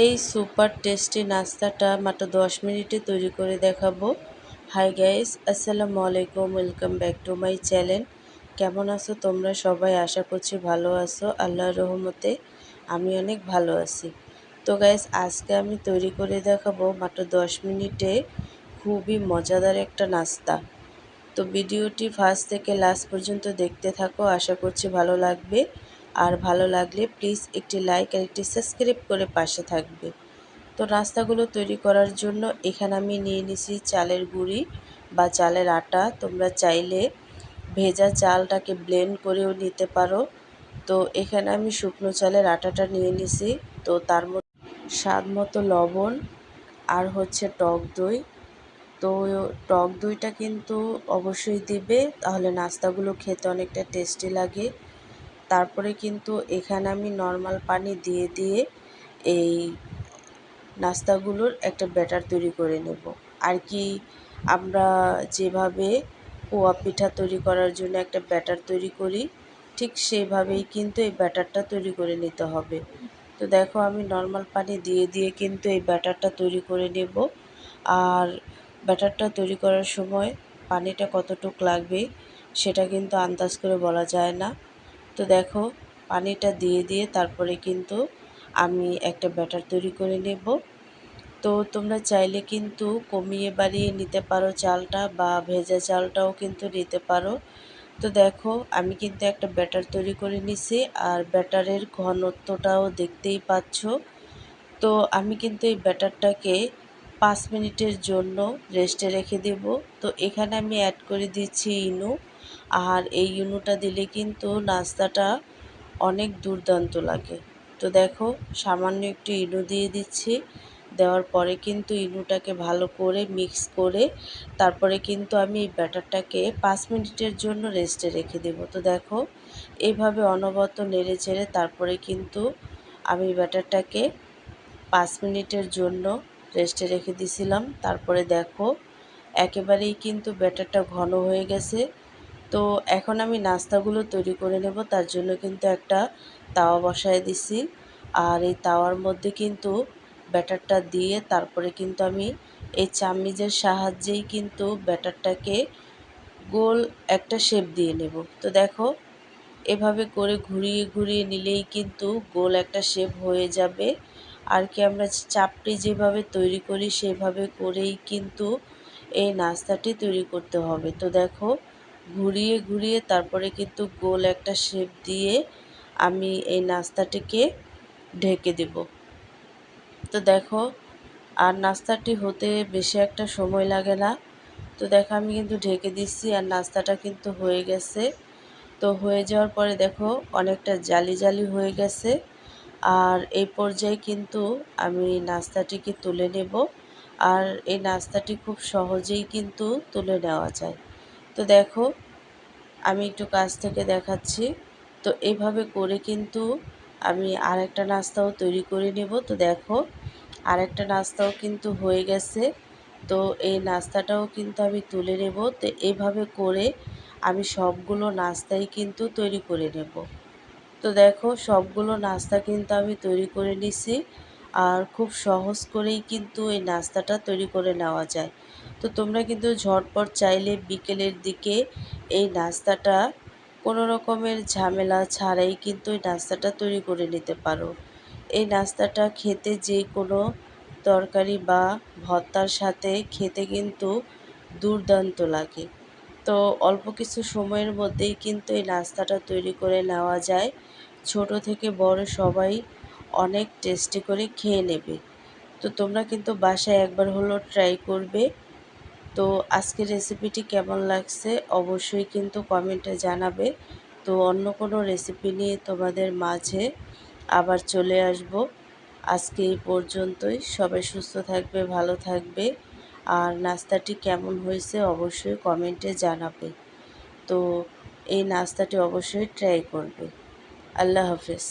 এই super tasty নাস্তাটা মাত্র 10 মিনিটে তৈরি করে দেখাবো। হাই গাইস, আসসালামু আলাইকুম, welcome back to my channel. কেমন আছো তোমরা সবাই? আশা করছি ভালো আছো। আল্লাহর রহমতে আমি অনেক ভালো আছি। তো গাইস, আজকে আমি তৈরি করে দেখাবো মাত্র 10 মিনিটে খুবই মজাদার একটা নাস্তা। তো ভিডিওটি ফার্স্ট থেকে লাস্ট পর্যন্ত দেখতে থাকো, আশা করছি ভালো লাগবে। আর ভালো লাগলে প্লিজ একটি লাইক আর একটি সাবস্ক্রাইব করে পাশে থাকবে। তো নাস্তাগুলো তৈরি করার জন্য এখানে আমি নিয়ে নিছি চালের গুঁড়ি বা চালের আটা। তোমরা চাইলে ভেজা চালটাকে ব্লেন্ড করেও নিতে পারো। তো এখানে আমি শুকনো চালের আটাটা নিয়ে নিছি। তো তার মধ্যে স্বাদ মতো লবণ আর হচ্ছে টক দই। তো টক দইটা কিন্তু অবশ্যই দিবে, তাহলে নাস্তাগুলো খেতে অনেকটা টেস্টি লাগে। তারপরে কিন্তু এখানে আমি নর্মাল পানি দিয়ে দিয়ে এই নাস্তাগুলোর একটা ব্যাটার তৈরি করে নেব। আর কি আমরা যেভাবে পোয়া পিঠা তৈরি করার জন্য একটা ব্যাটার তৈরি করি, ঠিক সেইভাবেই কিন্তু এই ব্যাটারটা তৈরি করে নিতে হবে। তো দেখো, আমি নর্মাল পানি দিয়ে দিয়ে কিন্তু এই ব্যাটারটা তৈরি করে নেব। আর ব্যাটারটা তৈরি করার সময় পানিটা কতটুক লাগবে সেটা কিন্তু আন্দাজ করে বলা যায় না। তো দেখো, পানিটা দিয়ে দিয়ে তারপরে কিন্তু আমি একটা ব্যাটার তৈরি করে নেব। তো তোমরা চাইলে কিন্তু কমিয়ে বাড়িয়ে নিতে পারো চালটা, বা ভেজা চালটাও কিন্তু নিতে পারো। তো দেখো, আমি কিন্তু একটা ব্যাটার তৈরি করে নিছি, আর ব্যাটারের ঘনত্বটাও দেখতেই পাচ্ছ। তো আমি কিন্তু এই ব্যাটারটাকে 5 মিনিটের জন্য রেস্টে রেখে দেব। তো এখানে আমি অ্যাড করে দিচ্ছি ইনো। আর এই ইনোটা দিলে কিন্তু নাস্তাটা অনেক দুর্দান্ত লাগে। তো দেখো, সামান্য একটু ইনো দিয়ে দিচ্ছি। দেওয়ার পরে কিন্তু ইনোটাকে ভালো করে মিক্স করে তারপরে কিন্তু আমি এই ব্যাটারটাকে 5 মিনিটের জন্য রেস্টে রেখে দেব। তো দেখো, এইভাবে অনবরত নেড়ে চেড়ে তারপরে কিন্তু আমি ব্যাটারটাকে 5 মিনিটের জন্য রেস্টে রেখে দিয়েছিলাম। তারপরে দেখো, একেবারেই কিন্তু ব্যাটারটা ঘন হয়ে গেছে। তো এখন আমি নাস্তাগুলো তৈরি করে নেব। তার জন্য কিন্তু একটা তাওয়া বসায় দিছি। আর এই তাওয়ার মধ্যে কিন্তু ব্যাটারটা দিয়ে তারপরে কিন্তু আমি এই চামচের সাহায্যেই কিন্তু ব্যাটারটাকে গোল একটা শেপ দিয়ে নেব। তো দেখো, এভাবে করে ঘুরিয়ে ঘুরিয়ে নিলেই কিন্তু গোল একটা শেপ হয়ে যাবে। আর কি আমরা চাপটি যেভাবে তৈরি করি সেভাবে করেই কিন্তু এই নাস্তাটি তৈরি করতে হবে। তো দেখো, ঘুরিয়ে ঘুরিয়ে তারপরে কিন্তু গোল একটা শেপ দিয়ে আমি এই নাস্তাটিকে ঢেকে দেব। তো দেখো, আর নাস্তাটি হতে বেশি একটা সময় লাগে না। তো দেখো, আমি কিন্তু ঢেকে দিচ্ছি আর নাস্তাটা কিন্তু হয়ে গেছে। তো হয়ে যাওয়ার পরে দেখো, অনেকটা জালি জালি হয়ে গেছে। আর এই পর্যায়ে কিন্তু আমি নাস্তাটিকে তুলে নেব। আর এই নাস্তাটি খুব সহজেই কিন্তু তুলে নেওয়া যায়। তো দেখো, আমি একটু কাছ থেকে দেখাচ্ছি। তো এইভাবে করে কিন্তু আমি আরেকটা নাস্তাও তৈরি করে নেব। তো দেখো, আরেকটা নাস্তাও কিন্তু হয়ে গেছে। তো এই নাস্তাটাও কিন্তু আমি তুলে নেব। তো এইভাবে করে আমি সবগুলো নাস্তাই কিন্তু তৈরি করে নেব। তো দেখো, সবগুলো নাস্তা কিন্তু আমি তৈরি করে নিছি। আর খুব সহজ করেই কিন্তু এই নাস্তাটা তৈরি করে নেওয়া যায়। তো তোমরা কিন্তু ঝটপট চাইলে বিকেলের দিকে এই নাস্তাটা কোনো রকমের ঝামেলা ছাড়াই কিন্তু এই নাস্তাটা তৈরি করে নিতে পারো। এই নাস্তাটা খেতে যে কোনো তরকারি বা ভর্তার সাথে খেতে কিন্তু দুর্দান্ত লাগে। তো অল্প কিছু সময়ের মধ্যেই কিন্তু এই নাস্তাটা তৈরি করে নেওয়া যায়। ছোট থেকে বড় সবাই অনেক টেস্টি করে খেয়ে নেবে। তো তোমরা কিন্তু বাসায় একবার হলেও ট্রাই করবে। তো আজকের রেসিপিটি কেমন লাগছে অবশ্যই কিন্তু কমেন্টে জানাবে। তো অন্য কোনো রেসিপি নিয়ে তোমাদের মাঝে আবার চলে আসব। আজকে এই পর্যন্তই। সবাই সুস্থ থাকবে, ভালো থাকবে। আর নাস্তাটি কেমন হয়েছে অবশ্যই কমেন্টে জানাবে। তো এই নাস্তাটি অবশ্যই ট্রাই করবে। আল্লাহ হাফেজ।